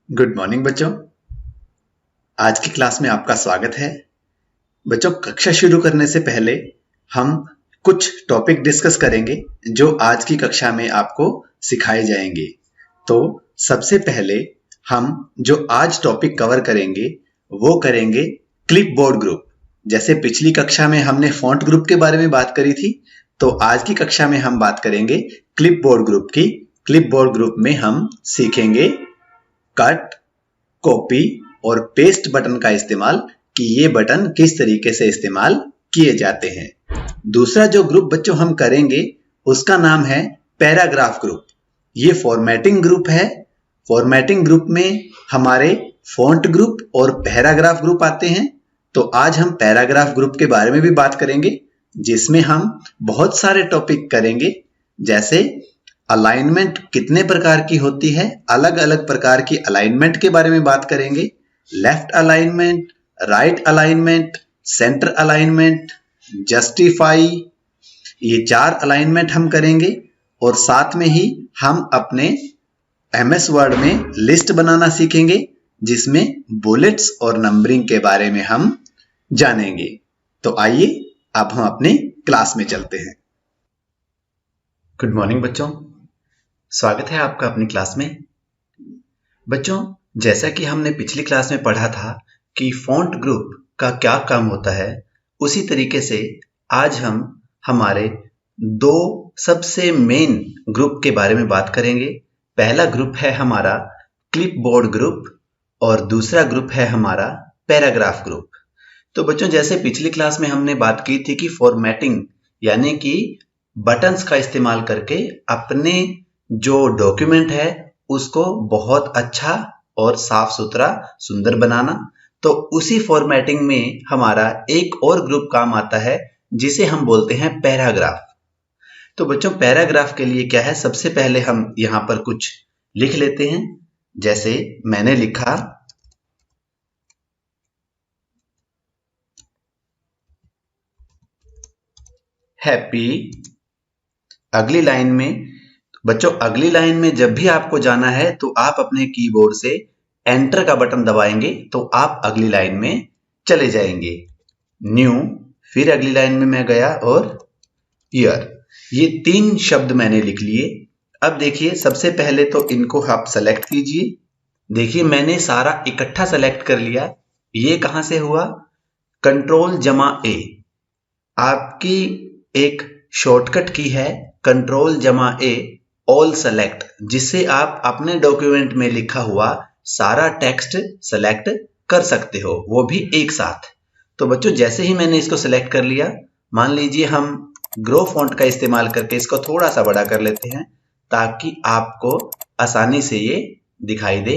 Good morning बच्चों। आज की क्लास में आपका स्वागत है। बच्चों, कक्षा शुरू करने से पहले हम कुछ टॉपिक डिस्कस करेंगे जो आज की कक्षा में आपको सिखाए जाएंगे। तो सबसे पहले हम जो आज टॉपिक कवर करेंगे वो करेंगे क्लिपबोर्ड ग्रुप। जैसे पिछली कक्षा में हमने फॉन्ट ग्रुप के बारे में बात करी थी, तो आज की कक्षा में हम बात करेंगे क्लिपबोर्ड ग्रुप की। क्लिपबोर्ड ग्रुप में हम सीखेंगे कट, कॉपी और पेस्ट बटन का इस्तेमाल कि ये बटन किस तरीके से इस्तेमाल किए जाते हैं। दूसरा जो ग्रुप बच्चों हम करेंगे उसका नाम है पैराग्राफ ग्रुप। ये फॉर्मेटिंग ग्रुप है। फॉर्मेटिंग ग्रुप में हमारे फॉन्ट ग्रुप और पैराग्राफ ग्रुप आते हैं। तो आज हम पैराग्राफ ग्रुप के बारे में भी बात करेंगे, जिसमें हम बहुत सारे टॉपिक करेंगे। जैसे अलाइनमेंट कितने प्रकार की होती है, अलग अलग प्रकार की अलाइनमेंट के बारे में बात करेंगे। Left alignment, right alignment, centre alignment, justify, ये 4 अलाइनमेंट हम करेंगे। और साथ में ही हम अपने MS वर्ड में लिस्ट बनाना सीखेंगे, जिसमें बुलेट्स और नंबरिंग के बारे में हम जानेंगे। तो आइए अब हम अपनी क्लास में चलते हैं। गुड मॉर्निंग बच्चों, स्वागत है आपका अपनी क्लास में। बच्चों, जैसा कि हमने पिछली क्लास में पढ़ा था कि फॉन्ट ग्रुप का क्या काम होता है, उसी तरीके से आज हम हमारे 2 सबसे मेन ग्रुप के बारे में बात करेंगे। पहला ग्रुप है हमारा क्लिपबोर्ड ग्रुप और दूसरा ग्रुप है हमारा पैराग्राफ ग्रुप। तो बच्चों, जैसे पिछली क्लास में हमने बात की थी कि फॉर्मेटिंग यानी कि बटन्स का इस्तेमाल करके अपने जो डॉक्यूमेंट है उसको बहुत अच्छा और साफ सुथरा सुंदर बनाना, तो उसी फॉर्मेटिंग में हमारा एक और ग्रुप काम आता है जिसे हम बोलते हैं पैराग्राफ। तो बच्चों, पैराग्राफ के लिए क्या है, सबसे पहले हम यहां पर कुछ लिख लेते हैं। जैसे मैंने लिखा हैप्पी। अगली लाइन में बच्चों, अगली लाइन में जब भी आपको जाना है तो आप अपने कीबोर्ड से एंटर का बटन दबाएंगे तो आप अगली लाइन में चले जाएंगे। न्यू, फिर अगली लाइन में मैं गया और ईयर। ये 3 शब्द मैंने लिख लिए। अब देखिए, सबसे पहले तो इनको आप सेलेक्ट कीजिए। देखिए, मैंने सारा इकट्ठा सेलेक्ट कर लिया। ये कहां से हुआ? Ctrl+A। आपकी एक शॉर्टकट की है Ctrl+A ऑल सेलेक्ट, जिससे आप अपने डॉक्यूमेंट में लिखा हुआ सारा टेक्स्ट सेलेक्ट कर सकते हो, वो भी एक साथ। तो बच्चों, जैसे ही मैंने इसको सेलेक्ट कर लिया, मान लीजिए हम ग्रो फॉन्ट का इस्तेमाल करके इसको थोड़ा सा बड़ा कर लेते हैं ताकि आपको आसानी से ये दिखाई दे।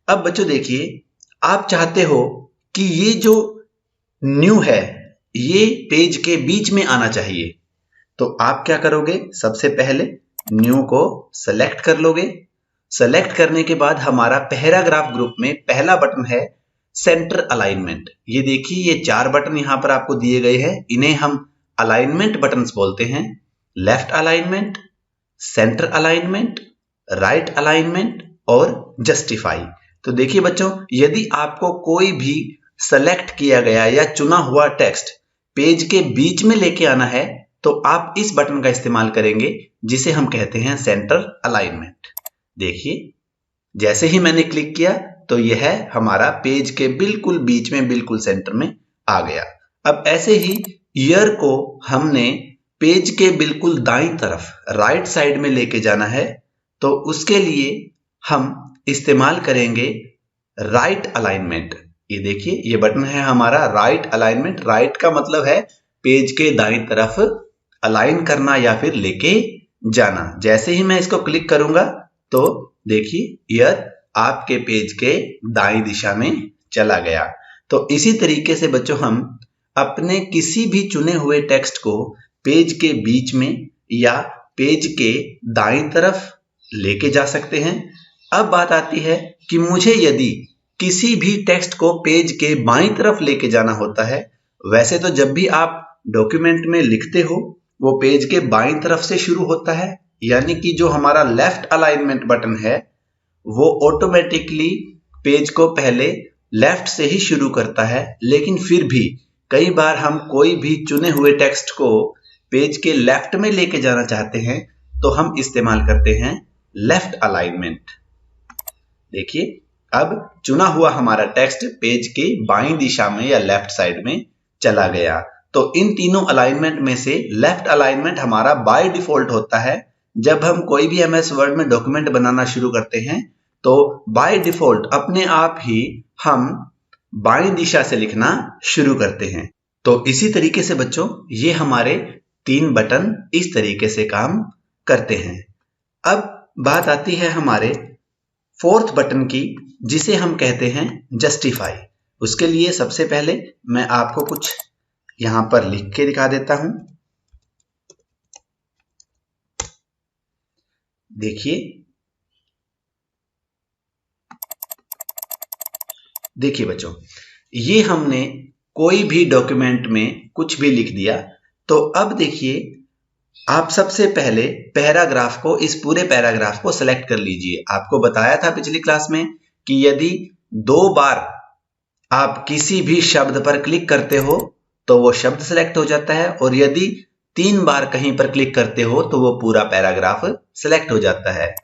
अब बच्चों देखिए, आप चाहते हो कि ये जो न्यू है ये पेज के बीच में आना चाहिए, तो आप क्या करोगे? सबसे पहले न्यू को सेलेक्ट कर लोगे। सेलेक्ट करने के बाद हमारा पैराग्राफ ग्रुप में पहला बटन है सेंटर अलाइनमेंट। ये देखिए, ये 4 बटन यहां पर आपको दिए गए हैं, इन्हें हम अलाइनमेंट बटन्स बोलते हैं। Left alignment, centre alignment, right alignment और जस्टिफाई। तो देखिए बच्चों, यदि आपको कोई भी सेलेक्ट किया गया या चुना हुआ टेक्स्ट पेज के बीच में लेके आना है तो आप इस बटन का इस्तेमाल करेंगे, जिसे हम कहते हैं सेंटर अलाइनमेंट। देखिए, जैसे ही मैंने क्लिक किया तो यह हमारा पेज के बिल्कुल बीच में, बिल्कुल सेंटर में आ गया। अब ऐसे ही ईयर को हमने पेज के बिल्कुल दाईं तरफ राइट साइड में लेके जाना है, तो उसके लिए हम इस्तेमाल करेंगे राइट अलाइनमेंट। ये देखिए, ये बटन है हमारा राइट अलाइनमेंट। राइट का मतलब है पेज के दाईं तरफ अलाइन करना या फिर लेके जाना। जैसे ही मैं इसको क्लिक करूंगा तो देखिए, ईयर आपके पेज के दाईं दिशा में चला गया। तो इसी तरीके से बच्चों, हम अपने किसी भी चुने हुए टेक्स्ट को पेज के बीच में या पेज के दाईं तरफ लेके जा सकते हैं। अब बात आती है कि मुझे यदि किसी भी टेक्स्ट को पेज के बाईं तरफ लेके जाना होता है, वैसे तो जब भी आप डॉक्यूमेंट में लिखते हो वो पेज के बाईं तरफ से शुरू होता है, यानी कि जो हमारा लेफ्ट अलाइनमेंट बटन है वो ऑटोमेटिकली पेज को पहले लेफ्ट से ही शुरू करता है, लेकिन फिर भी कई बार हम कोई भी चुने हुए टेक्स्ट को पेज के लेफ्ट में लेके जाना चाहते हैं तो हम इस्तेमाल करते हैं लेफ्ट अलाइनमेंट। देखिए, अब चुना हुआ हमारा टेक्स्ट पेज के बाईं दिशा में या लेफ्ट साइड में चला गया। तो इन तीनों अलाइनमेंट में से लेफ्ट अलाइनमेंट हमारा बाय डिफॉल्ट होता है। जब हम कोई भी एमएस वर्ड में डॉक्यूमेंट बनाना शुरू करते हैं तो बाय डिफॉल्ट अपने आप ही हम बाईं दिशा से लिखना शुरू करते हैं। तो इसी तरीके से बच्चों, ये हमारे 3 बटन इस तरीके से काम करते हैं। अब बात आती है हमारे 4th बटन की, जिसे हम कहते हैं जस्टिफाई। उसके लिए सबसे पहले मैं आपको कुछ यहां पर लिख के दिखा देता हूं। देखिए बच्चों, ये हमने कोई भी डॉक्यूमेंट में कुछ भी लिख दिया। तो अब देखिए, आप सबसे पहले पैराग्राफ को, इस पूरे पैराग्राफ को सेलेक्ट कर लीजिए। आपको बताया था पिछली क्लास में कि यदि 2 बार आप किसी भी शब्द पर क्लिक करते हो तो वो शब्द सेलेक्ट हो जाता है, और यदि 3 बार कहीं पर क्लिक करते हो तो वो पूरा पैराग्राफ सेलेक्ट हो जाता है।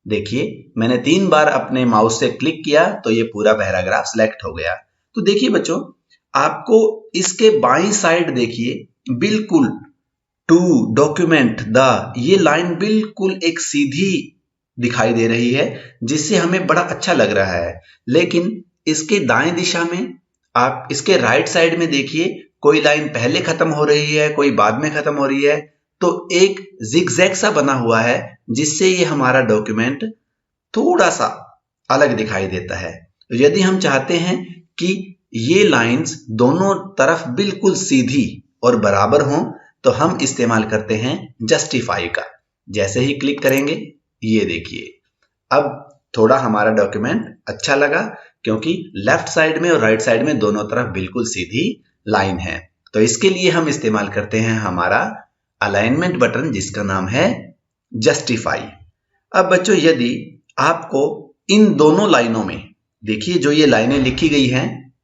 देखिए, मैंने 3 बार अपने माउस से क्लिक किया तो ये पूरा पैराग्राफ सेलेक्ट हो गया। तो देखिए बच्चों, आपको इसके बाईं साइड देखिए, बिल्कुल टू डॉक्यूमेंट द, ये लाइन बिल्कुल एक सीधी दिखाई दे रही है, जिससे हमें बड़ा अच्छा लग रहा है। लेकिन इसके दाएं दिशा में, आप इसके राइट साइड में देखिए, कोई लाइन पहले खत्म हो रही है, कोई बाद में खत्म हो रही है। तो एक जिगजैग सा बना हुआ है, जिससे ये हमारा डॉक्यूमेंट थोड़ा सा अलग दिखाई देता है। तो यदि हम चाहते हैं कि ये लाइंस दोनों तरफ बिल्कुल सीधी और बराबर हों, तो हम इस्तेमाल करते हैं जस्टिफाई का। जैसे ही क्लिक करेंगे, ये देखिए, अब थोड़ा हमारा डॉक्यूमेंट अच्छा लगा, क्योंकि लेफ्ट साइड में और राइट साइड में दोनों तरफ बिल्कुल सीधी लाइन है। तो इसके लिए हम इस्तेमाल करते हैं हमारा अलाइनमेंट बटन, जिसका नाम है जस्टिफाई। अब बच्चों, यदि आपको इन दोनों लाइनों में, देखिए जो ये लाइनें लिखी गई हैं,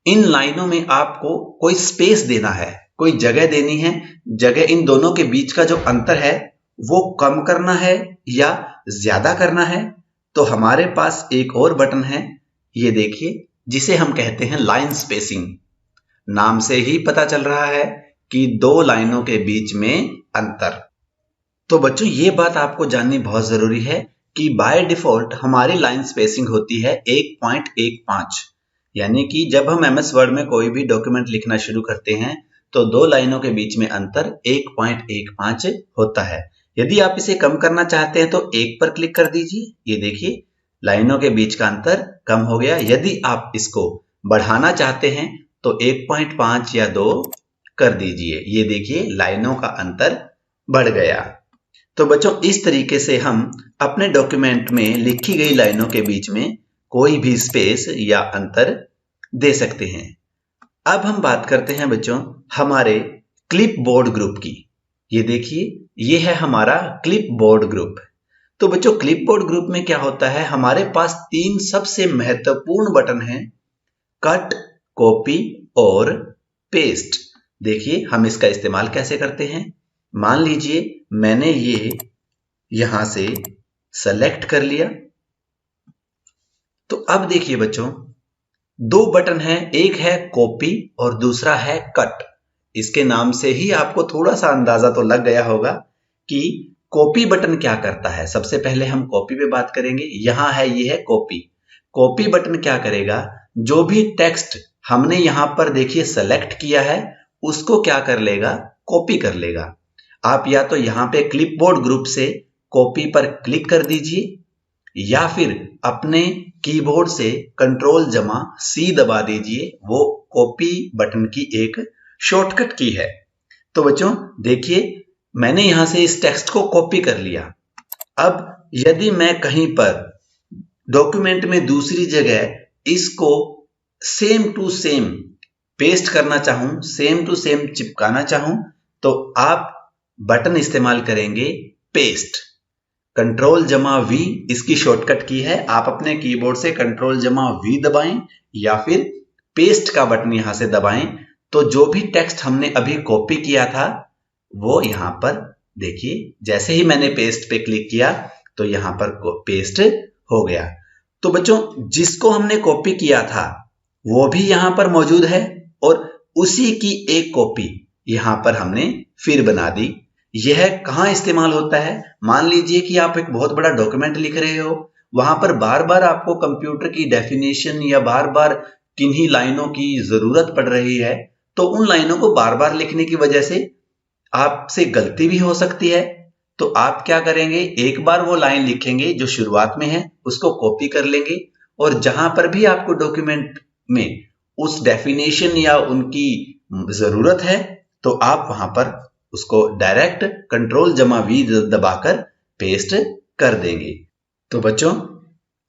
इन लाइनों में आपको कोई स्पेस देना है, कोई जगह देनी है, जगह इन दोनों के बीच का जो अंतर है वो कम करना है या ज्यादा करना है, तो हमारे पास एक और बटन है, ये देखिए, जिसे हम कहते हैं लाइन स्पेसिंग। नाम से ही पता चल रहा है कि 2 लाइनों के बीच में अंतर। तो बच्चों, ये बात आपको जाननी बहुत जरूरी है कि बाय डिफॉल्ट हमारी लाइन स्पेसिंग होती है 1.15। यानी कि जब हम एमएस वर्ड में कोई भी डॉक्यूमेंट लिखना शुरू करते हैं तो 2 लाइनों के बीच में अंतर 1.15 होता है। यदि आप इसे कम करना चाहते हैं तो 1 पर क्लिक कर दीजिए। ये देखिए, लाइनों के बीच का अंतर कम हो गया। यदि आप इसको बढ़ाना चाहते हैं तो 1.5 या 2 कर दीजिए। ये देखिए, लाइनों का अंतर बढ़ गया। तो बच्चों, इस तरीके से हम अपने डॉक्यूमेंट में लिखी गई लाइनों के बीच में कोई भी स्पेस या अंतर दे सकते हैं। अब हम बात करते हैं बच्चों हमारे क्लिपबोर्ड ग्रुप की। ये देखिए, ये है हमारा क्लिपबोर्ड ग्रुप। तो बच्चों, क्लिपबोर्ड ग्रुप में क्या होता है, हमारे पास 3 सबसे महत्वपूर्ण बटन हैं, कट, कॉपी और पेस्ट। देखिए, हम इसका इस्तेमाल कैसे करते हैं। मान लीजिए मैंने ये यहां से सेलेक्ट कर लिया। तो अब देखिए बच्चों, 2 बटन हैं, एक है कॉपी और दूसरा है कट। इसके नाम से ही आपको थोड़ा सा अंदाजा तो लग गया होगा कि कॉपी बटन क्या करता है। सबसे पहले हम कॉपी पे बात करेंगे। यहां है, ये है कॉपी। कॉपी बटन क्या करेगा, जो भी टेक्स्ट हमने यहां पर देखिए सेलेक्ट किया है, उसको क्या कर लेगा, कॉपी कर लेगा। आप या तो यहां पे क्लिपबोर्ड ग्रुप से कॉपी पर क्लिक कर दीजिए, या फिर अपने कीबोर्ड से Ctrl+C दबा दीजिए। वो कॉपी बटन की एक शॉर्टकट की है। तो बच्चों देखिए, मैंने यहां से इस टेक्स्ट को कॉपी कर लिया। अब यदि मैं कहीं पर डॉक्यूमेंट में दूसरी जगह इसको सेम टू सेम पेस्ट करना चाहूं, सेम टू सेम चिपकाना चाहूं, तो आप बटन इस्तेमाल करेंगे पेस्ट। कंट्रोल जमा वी इसकी शॉर्टकट की है। आप अपने कीबोर्ड से कंट्रोल जमा वी दबाएं या फिर पेस्ट का बटन यहां से दबाएं, तो जो भी टेक्स्ट हमने अभी कॉपी किया था वो यहां पर देखिए, जैसे ही मैंने पेस्ट पे क्लिक किया तो यहां पर पेस्ट हो गया। तो बच्चों, जिसको हमने कॉपी किया था वो भी यहां पर मौजूद है और उसी की एक कॉपी यहां पर हमने फिर बना दी। यह कहां इस्तेमाल होता है? मान लीजिए कि आप एक बहुत बड़ा डॉक्यूमेंट लिख रहे हो, वहां पर बार बार आपको कंप्यूटर की डेफिनेशन या बार बार किन्हीं लाइनों की जरूरत पड़ रही है, तो उन लाइनों को बार बार लिखने की वजह से आपसे गलती भी हो सकती है। तो आप क्या करेंगे, एक बार वो लाइन लिखेंगे जो शुरुआत में है, उसको कॉपी कर लेंगे और जहां पर भी आपको डॉक्यूमेंट में उस डेफिनेशन या उनकी जरूरत है तो आप वहां पर उसको डायरेक्ट कंट्रोल जमा वी दबाकर पेस्ट कर देंगे। तो बच्चों,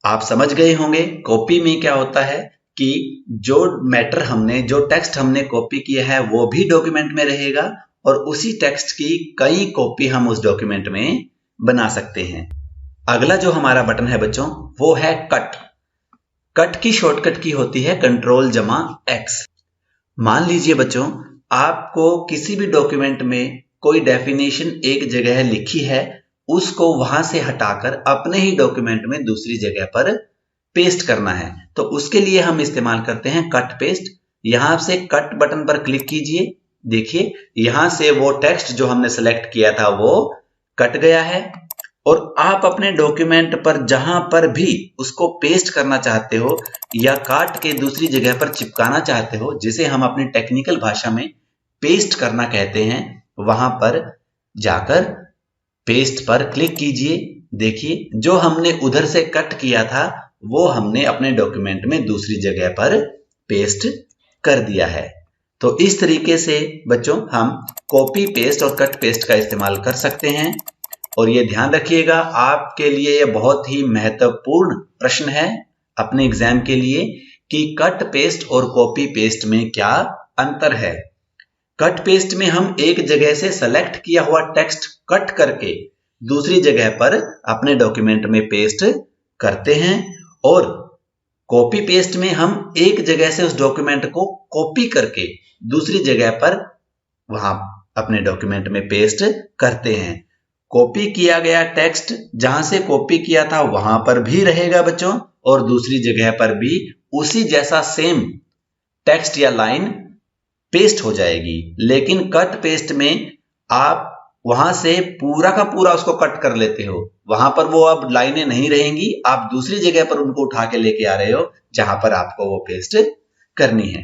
आप समझ गए होंगे कॉपी में क्या होता है कि जो मैटर हमने, जो टेक्स्ट हमने कॉपी किया है वो भी डॉक्यूमेंट में रहेगा और उसी टेक्स्ट की कई कॉपी हम उस डॉक्यूमेंट में बना सकते हैं। अगला जो हमारा बटन है बच्चों वो है कट। कट की शॉर्टकट की होती है कंट्रोल जमा एक्स। मान लीजिए बच्चों, आपको किसी भी डॉक्यूमेंट में कोई डेफिनेशन एक जगह लिखी है, उसको वहां से हटाकर अपने ही डॉक्यूमेंट में दूसरी जगह पर पेस्ट करना है, तो उसके लिए हम इस्तेमाल करते हैं कट पेस्ट। यहां से कट बटन पर क्लिक कीजिए। देखिए, यहां से वो टेक्स्ट जो हमने सेलेक्ट किया था वो कट गया है और आप अपने डॉक्यूमेंट पर जहां पर भी उसको पेस्ट करना चाहते हो या काट के दूसरी जगह पर चिपकाना चाहते हो, जिसे हम अपनी टेक्निकल भाषा में पेस्ट करना कहते हैं, वहां पर जाकर पेस्ट पर क्लिक कीजिए। देखिए, जो हमने उधर से कट किया था वो हमने अपने डॉक्यूमेंट में दूसरी जगह पर पेस्ट कर दिया है। तो इस तरीके से बच्चों हम कॉपी पेस्ट और कट पेस्ट का इस्तेमाल कर सकते हैं। और ये ध्यान रखिएगा, आपके लिए ये बहुत ही महत्वपूर्ण प्रश्न है अपने एग्जाम के लिए कि कट पेस्ट और कॉपी पेस्ट में क्या अंतर है। कट पेस्ट में हम एक जगह से सेलेक्ट किया हुआ टेक्स्ट कट करके दूसरी जगह पर अपने डॉक्यूमेंट में पेस्ट करते हैं और कॉपी पेस्ट में हम एक जगह से उस डॉक्यूमेंट को कॉपी करके दूसरी जगह पर वहां अपने डॉक्यूमेंट में पेस्ट करते हैं। कॉपी किया गया टेक्स्ट जहां से कॉपी किया था वहां पर भी रहेगा बच्चों और दूसरी जगह पर भी उसी जैसा सेम टेक्स्ट या लाइन पेस्ट हो जाएगी। लेकिन कट पेस्ट में आप वहां से पूरा का पूरा उसको कट कर लेते हो, वहां पर वो अब लाइनें नहीं रहेंगी, आप दूसरी जगह पर उनको उठा के लेके आ रहे हो जहां पर आपको वो पेस्ट करनी है।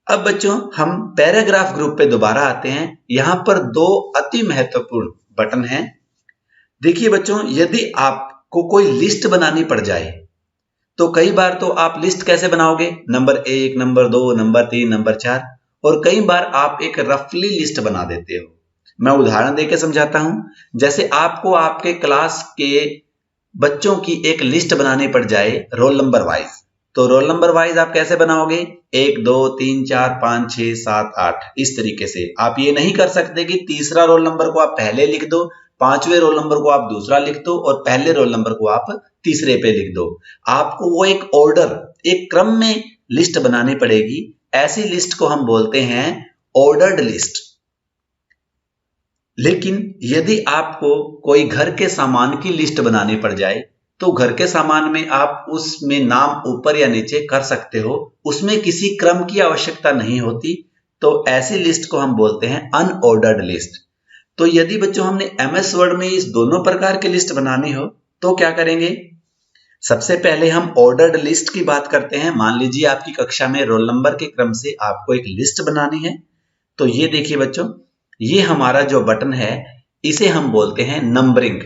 अब बच्चों, हम पैराग्राफ ग्रुप पे दोबारा आते हैं। यहां पर दो अति महत्वपूर्ण बटन है। देखिए बच्चों, यदि आपको कोई लिस्ट बनानी पड़ जाए तो कई बार तो आप लिस्ट कैसे बनाओगे, नंबर 1, नंबर 2, नंबर 3, नंबर 4, और कई बार आप एक रफली लिस्ट बना देते हो। मैं उदाहरण देके समझाता हूं। जैसे आपको आपके क्लास के बच्चों की एक लिस्ट बनानी पड़ जाए रोल नंबर वाइज, तो रोल नंबर वाइज आप कैसे बनाओगे, 1, 2, 3, 4, 5, 6, 7, 8, इस तरीके से। आप ये नहीं कर सकते कि तीसरा रोल नंबर को आप पहले लिख दो, पांचवें रोल नंबर को आप दूसरा लिख दो और पहले रोल नंबर को आप तीसरे पे लिख दो। आपको वो एक ऑर्डर, एक क्रम में लिस्ट बनानी पड़ेगी। ऐसी लिस्ट को हम बोलते हैं ऑर्डर्ड लिस्ट। लेकिन यदि आपको कोई घर के सामान की लिस्ट बनानी पड़ जाए तो घर के सामान में आप उसमें नाम ऊपर या नीचे कर सकते हो, उसमें किसी क्रम की आवश्यकता नहीं होती। तो ऐसी लिस्ट को हम बोलते हैं अनऑर्डर्ड लिस्ट। तो यदि बच्चों हमने एमएस वर्ड में इस दोनों प्रकार की लिस्ट बनानी हो तो क्या करेंगे, सबसे पहले हम ऑर्डर्ड लिस्ट की बात करते हैं। मान लीजिए आपकी कक्षा में रोल नंबर के क्रम से आपको एक लिस्ट बनानी है। तो ये देखिए बच्चों, ये हमारा जो बटन है इसे हम बोलते हैं नंबरिंग।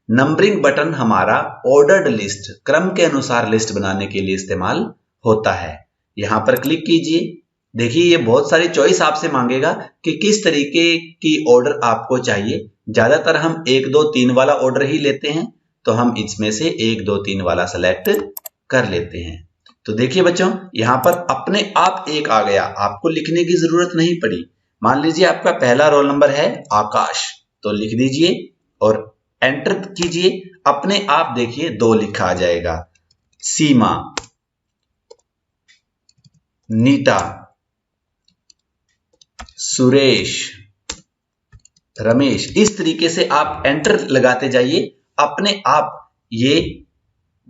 नंबरिंग बटन हमारा ऑर्डर्ड लिस्ट, क्रम के अनुसार लिस्ट बनाने के लिए इस्तेमाल होता है। यहां पर क्लिक कीजिए। देखिए, ये बहुत सारी चॉइस आपसे मांगेगा कि किस तरीके की ऑर्डर आपको चाहिए। ज्यादातर हम 1, 2, 3 वाला ऑर्डर ही लेते हैं, तो हम इसमें से 1, 2, 3 वाला सेलेक्ट कर लेते हैं। तो देखिए बच्चों, यहां पर अपने आप एक आ गया, आपको लिखने की जरूरत नहीं पड़ी। मान लीजिए आपका पहला रोल नंबर है आकाश, तो लिख दीजिए और एंटर कीजिए, अपने आप देखिए 2 लिखा आ जाएगा। सीमा, नीता, सुरेश, रमेश। इस तरीके से आप एंटर लगाते जाइए, अपने आप ये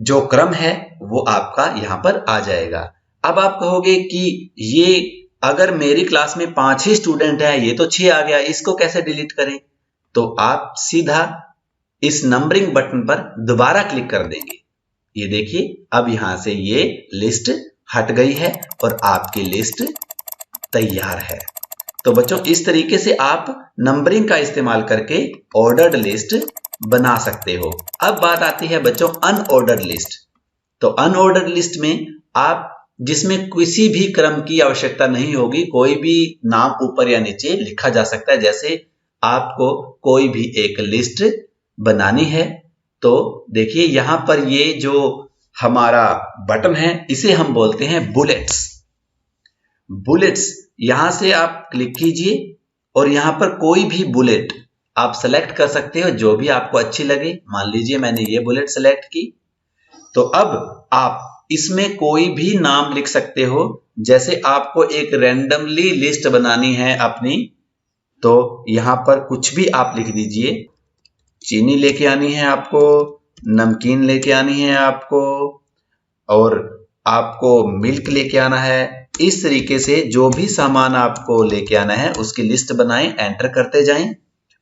जो क्रम है वो आपका यहां पर आ जाएगा। अब आप कहोगे कि ये अगर मेरी क्लास में 5 ही स्टूडेंट है, ये तो 6 आ गया, इसको कैसे डिलीट करें? तो आप सीधा इस नंबरिंग बटन पर दोबारा क्लिक कर देंगे। ये देखिए, अब यहां से ये लिस्ट हट गई है और आपकी लिस्ट तैयार है। तो बच्चों, इस तरीके से आप नंबरिंग का इस्तेमाल करके ऑर्डर्ड लिस्ट बना सकते हो। अब बात आती है बच्चों अनऑर्डर्ड लिस्ट। तो अनऑर्डर्ड लिस्ट में आप जिसमें किसी भी क्रम की आवश्यकता नहीं होगी, कोई भी नाम ऊपर या नीचे लिखा जा सकता है। जैसे आपको कोई भी एक लिस्ट बनानी है, तो देखिए यहां पर ये जो हमारा बटन है इसे हम बोलते हैं बुलेट्स। बुलेट्स, यहां से आप क्लिक कीजिए और यहां पर कोई भी बुलेट आप सेलेक्ट कर सकते हो जो भी आपको अच्छी लगे। मान लीजिए मैंने ये बुलेट सेलेक्ट की। तो अब आप इसमें कोई भी नाम लिख सकते हो। जैसे आपको एक रैंडमली लिस्ट बनानी है अपनी, तो यहां पर कुछ भी आप लिख दीजिए। चीनी लेके आनी है आपको, नमकीन लेके आनी है आपको, और आपको मिल्क लेके आना है। इस तरीके से जो भी सामान आपको लेके आना है उसकी लिस्ट बनाएं, एंटर करते जाएं,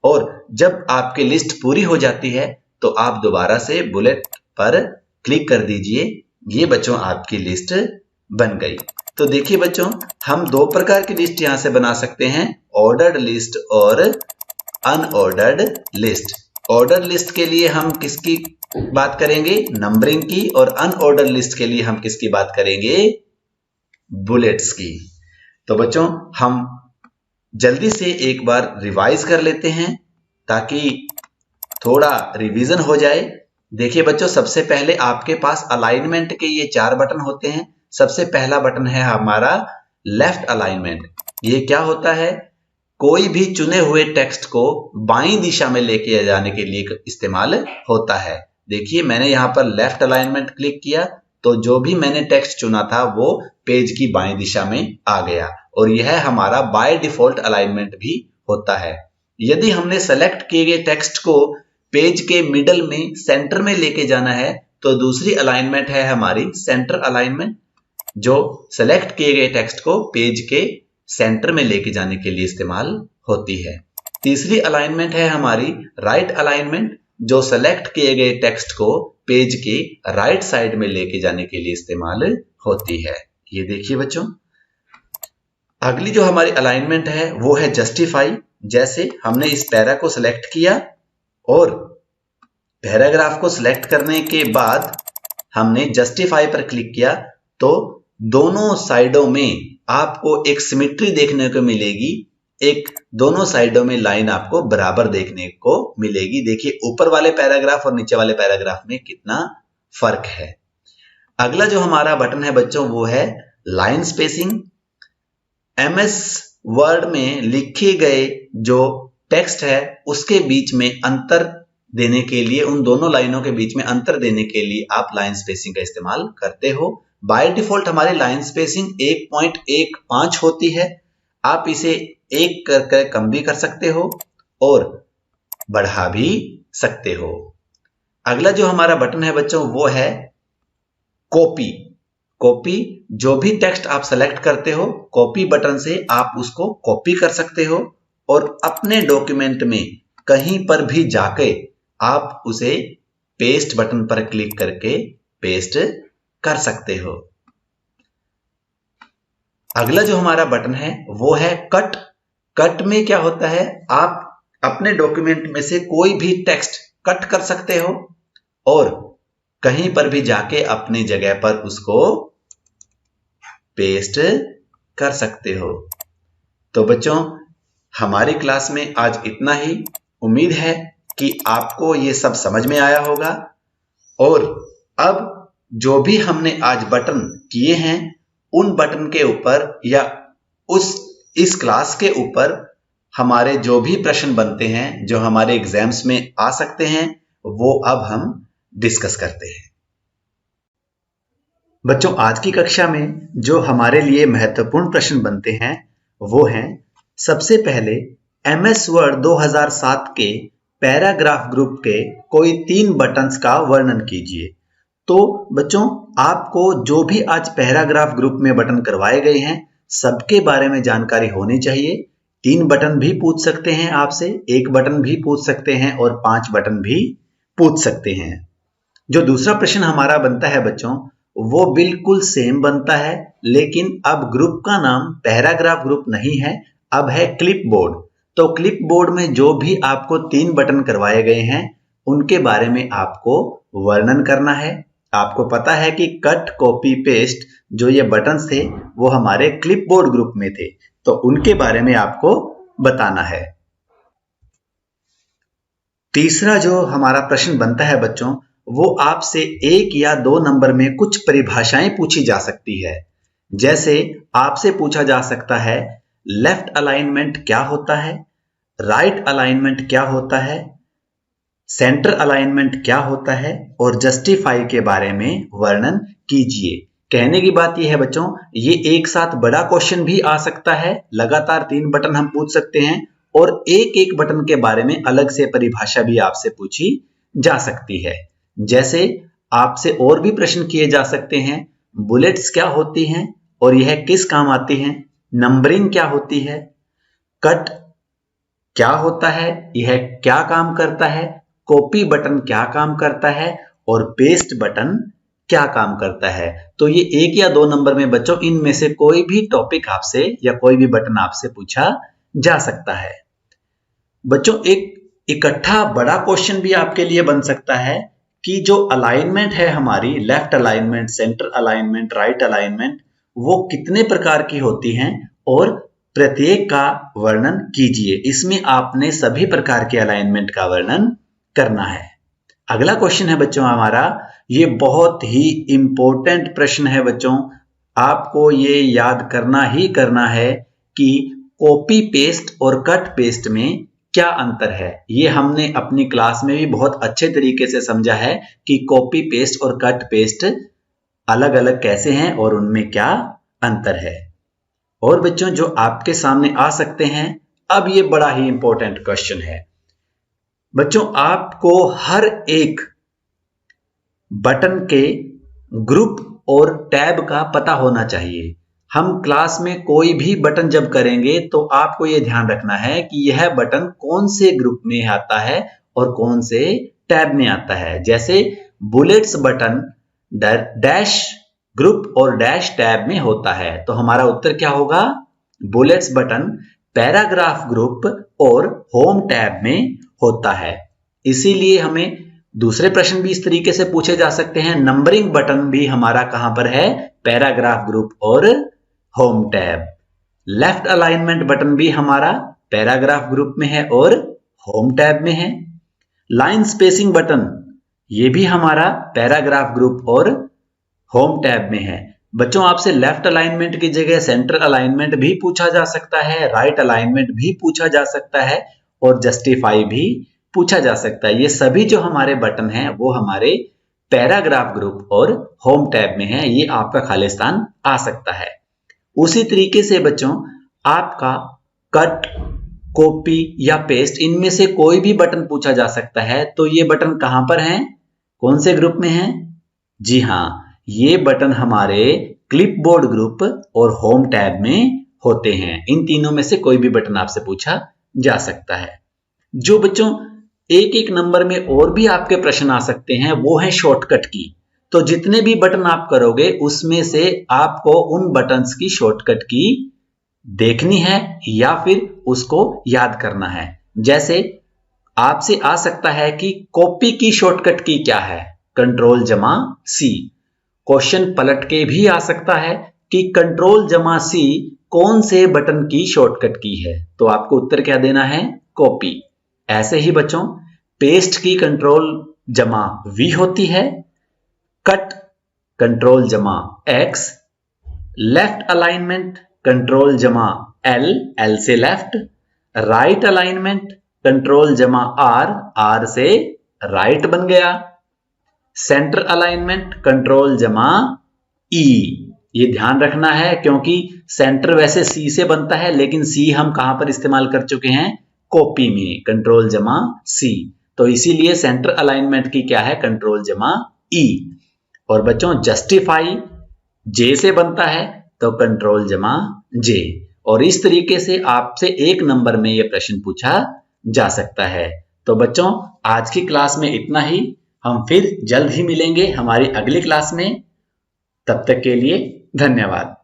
और जब आपकी लिस्ट पूरी हो जाती है तो आप दोबारा से बुलेट पर क्लिक कर दीजिए। ये बच्चों आपकी लिस्ट बन गई। तो देखिए बच्चों, हम 2 प्रकार की लिस्ट यहां से बना सकते हैं, ऑर्डर्ड लिस्ट और अनऑर्डर्ड लिस्ट। ऑर्डर्ड लिस्ट के लिए हम किसकी बात करेंगे? नंबरिंग की। और अनऑर्डर्ड लिस्ट के लिए हम किसकी बात करेंगे? बुलेट्स की। तो बच्चों, हम जल्दी से एक बार रिवाइज कर लेते हैं ताकि थोड़ा रिवीजन हो जाए। देखिए बच्चों, सबसे पहले आपके पास अलाइनमेंट के ये 4 बटन होते हैं। सबसे पहला बटन है हमारा लेफ्ट अलाइनमेंट। ये क्या होता है? कोई भी चुने हुए टेक्स्ट को बाईं दिशा में लेके जाने के लिए इस्तेमाल होता है। देखिए, मैंने यहां पर लेफ्ट अलाइनमेंट क्लिक किया तो जो भी मैंने टेक्स्ट चुना था वो पेज की बाईं दिशा में आ गया, और यह हमारा बाय डिफॉल्ट अलाइनमेंट भी होता है। यदि हमने सेलेक्ट किए गए टेक्स्ट को पेज के मिडल में, सेंटर में लेके जाना है, तो दूसरी अलाइनमेंट है हमारी सेंटर अलाइनमेंट, जो सेलेक्ट किए गए टेक्स्ट को पेज के सेंटर में लेके जाने के लिए इस्तेमाल होती है। तीसरी अलाइनमेंट है हमारी राइट अलाइनमेंट, जो सेलेक्ट किए गए टेक्स्ट को पेज के राइट साइड में लेके जाने के लिए इस्तेमाल होती है। ये देखिए बच्चों, अगली जो हमारी अलाइनमेंट है वो है जस्टिफाई। जैसे हमने इस पैरा को सिलेक्ट किया और पैराग्राफ को सिलेक्ट करने के बाद हमने जस्टिफाई पर क्लिक किया, तो दोनों साइडों में आपको एक सिमेट्री देखने को मिलेगी। एक दोनों साइडों में लाइन आपको बराबर देखने को मिलेगी। देखिए, ऊपर वाले पैराग्राफ और नीचे वाले पैराग्राफ में कितना फर्क है। अगला जो हमारा बटन है बच्चों वो है लाइन स्पेसिंग। एमएस वर्ड में लिखे गए जो टेक्स्ट है उसके बीच में अंतर देने के लिए, उन दोनों लाइनों के बीच में अंतर देने के लिए आप लाइन स्पेसिंग का इस्तेमाल करते हो। बाय डिफॉल्ट हमारी लाइन स्पेसिंग 1.15 होती है। आप इसे 1 करके कम भी कर सकते हो और बढ़ा भी सकते हो। अगला जो हमारा बटन है बच्चों वो है कॉपी। कॉपी, जो भी टेक्स्ट आप सेलेक्ट करते हो, कॉपी बटन से आप उसको कॉपी कर सकते हो और अपने डॉक्यूमेंट में कहीं पर भी जाके आप उसे पेस्ट बटन पर क्लिक करके पेस्ट कर सकते हो। अगला जो हमारा बटन है वो है कट। कट में क्या होता है, आप अपने डॉक्यूमेंट में से कोई भी टेक्स्ट कट कर सकते हो और कहीं पर भी जाके अपनी जगह पर उसको पेस्ट कर सकते हो। तो बच्चों, हमारी क्लास में आज इतना ही। उम्मीद है कि आपको ये सब समझ में आया होगा। और अब जो भी हमने आज बटन किए हैं, उन बटन के ऊपर या इस क्लास के ऊपर हमारे जो भी प्रश्न बनते हैं, जो हमारे एग्जाम्स में आ सकते हैं, वो अब हम डिस्कस करते हैं। बच्चों, आज की कक्षा में जो हमारे लिए महत्वपूर्ण प्रश्न बनते हैं वो हैं, सबसे पहले MS वर्ड 2007 के पैराग्राफ ग्रुप के कोई 3 बटन्स का वर्णन कीजिए। तो बच्चों, आपको जो भी आज पैराग्राफ ग्रुप में बटन करवाए गए हैं सबके बारे में जानकारी होनी चाहिए। 3 बटन भी पूछ सकते हैं आपसे, 1 बटन भी पूछ सकते हैं और 5 बटन भी पूछ सकते हैं। जो दूसरा प्रश्न हमारा बनता है बच्चों, वो बिल्कुल सेम बनता है, लेकिन अब ग्रुप का नाम पैराग्राफ ग्रुप नहीं है, अब है क्लिपबोर्ड। तो क्लिपबोर्ड में जो भी आपको 3 बटन करवाए गए हैं उनके बारे में आपको वर्णन करना है। आपको पता है कि कट, कॉपी, पेस्ट जो ये बटन्स थे वो हमारे क्लिपबोर्ड ग्रुप में थे, तो उनके बारे में आपको बताना है। तीसरा जो हमारा प्रश्न बनता है बच्चों, वो आपसे 1 या 2 नंबर में कुछ परिभाषाएं पूछी जा सकती है। जैसे आपसे पूछा जा सकता है, लेफ्ट अलाइनमेंट क्या होता है, राइट अलाइनमेंट क्या होता है, सेंटर अलाइनमेंट क्या होता है और जस्टिफाई के बारे में वर्णन कीजिए। कहने की बात यह है बच्चों, ये एक साथ बड़ा क्वेश्चन भी आ सकता है, लगातार 3 बटन हम पूछ सकते हैं और एक एक बटन के बारे में अलग से परिभाषा भी आपसे पूछी जा सकती है। जैसे आपसे और भी प्रश्न किए जा सकते हैं, बुलेट्स क्या होती हैं और यह किस काम आती हैं, नंबरिंग क्या होती है, कट क्या होता है, यह क्या काम करता है, कॉपी बटन क्या काम करता है और पेस्ट बटन क्या काम करता है। तो ये 1 या 2 नंबर में बच्चों इनमें से कोई भी टॉपिक आपसे या कोई भी बटन आपसे पूछा जा सकता है। बच्चों, एक इकट्ठा बड़ा क्वेश्चन भी आपके लिए बन सकता है कि जो अलाइनमेंट है हमारी, left alignment, centre alignment, right alignment, वो कितने प्रकार की होती हैं और प्रत्येक का वर्णन कीजिए। इसमें आपने सभी प्रकार के अलाइनमेंट का वर्णन करना है। अगला क्वेश्चन है बच्चों हमारा, ये बहुत ही इंपॉर्टेंट प्रश्न है बच्चों, आपको ये याद करना ही करना है कि कॉपी पेस्ट और कट पेस्ट में क्या अंतर है। ये हमने अपनी क्लास में भी बहुत अच्छे तरीके से समझा है कि कॉपी पेस्ट और कट पेस्ट अलग अलग कैसे हैं और उनमें क्या अंतर है। और बच्चों, जो आपके सामने आ सकते हैं, अब ये बड़ा ही इंपॉर्टेंट क्वेश्चन है बच्चों, आपको हर एक बटन के ग्रुप और टैब का पता होना चाहिए। हम क्लास में कोई भी बटन जब करेंगे तो आपको यह ध्यान रखना है कि यह बटन कौन से ग्रुप में आता है और कौन से टैब में आता है। जैसे बुलेट्स बटन डैश ग्रुप और डैश टैब में होता है, तो हमारा उत्तर क्या होगा, बुलेट्स बटन पैराग्राफ ग्रुप और होम टैब में होता है। इसीलिए हमें दूसरे प्रश्न भी इस तरीके से पूछे जा सकते हैं, नंबरिंग बटन भी हमारा कहां पर है, पैराग्राफ ग्रुप और home tab. Left alignment button भी हमारा पैराग्राफ ग्रुप में है और होम टैब में है। लाइन स्पेसिंग बटन ये भी हमारा पैराग्राफ ग्रुप और होम टैब में है। बच्चों, आपसे लेफ्ट अलाइनमेंट की जगह सेंटर अलाइनमेंट भी पूछा जा सकता है, राइट अलाइनमेंट भी पूछा जा सकता है और जस्टिफाई भी पूछा जा सकता है। ये सभी जो हमारे बटन हैं वो हमारे पैराग्राफ ग्रुप और होम टैब में है, ये आपका खालिस्तान आ सकता है। उसी तरीके से बच्चों, आपका कट, कॉपी या पेस्ट, इनमें से कोई भी बटन पूछा जा सकता है, तो ये बटन कहां पर हैं, कौन से ग्रुप में हैं? जी हां, ये बटन हमारे क्लिपबोर्ड ग्रुप और होम टैब में होते हैं। इन तीनों में से कोई भी बटन आपसे पूछा जा सकता है। जो बच्चों एक एक नंबर में और भी आपके प्रश्न आ सकते हैं, वो है शॉर्टकट की। तो जितने भी बटन आप करोगे उसमें से आपको उन बटन्स की शॉर्टकट की देखनी है या फिर उसको याद करना है। जैसे आपसे आ सकता है कि कॉपी की शॉर्टकट की क्या है, कंट्रोल जमा सी। क्वेश्चन पलट के भी आ सकता है कि कंट्रोल जमा सी कौन से बटन की शॉर्टकट की है, तो आपको उत्तर क्या देना है, कॉपी। ऐसे ही बच्चों पेस्ट की कंट्रोल जमा वी होती है, कट कंट्रोल जमा एक्स, लेफ्ट अलाइनमेंट कंट्रोल जमा एल, एल से लेफ्ट, राइट अलाइनमेंट कंट्रोल जमा आर, आर से राइट बन गया। सेंटर अलाइनमेंट कंट्रोल जमा ई, ये ध्यान रखना है क्योंकि सेंटर वैसे सी से बनता है, लेकिन सी हम कहां पर इस्तेमाल कर चुके हैं, कॉपी में, कंट्रोल जमा सी। तो इसीलिए सेंटर अलाइनमेंट की क्या है, कंट्रोल जमा ई। और बच्चों जस्टिफाई जे से बनता है, तो कंट्रोल जमा जे। और इस तरीके से आपसे 1 नंबर में यह प्रश्न पूछा जा सकता है। तो बच्चों आज की क्लास में इतना ही, हम फिर जल्द ही मिलेंगे हमारी अगली क्लास में। तब तक के लिए धन्यवाद।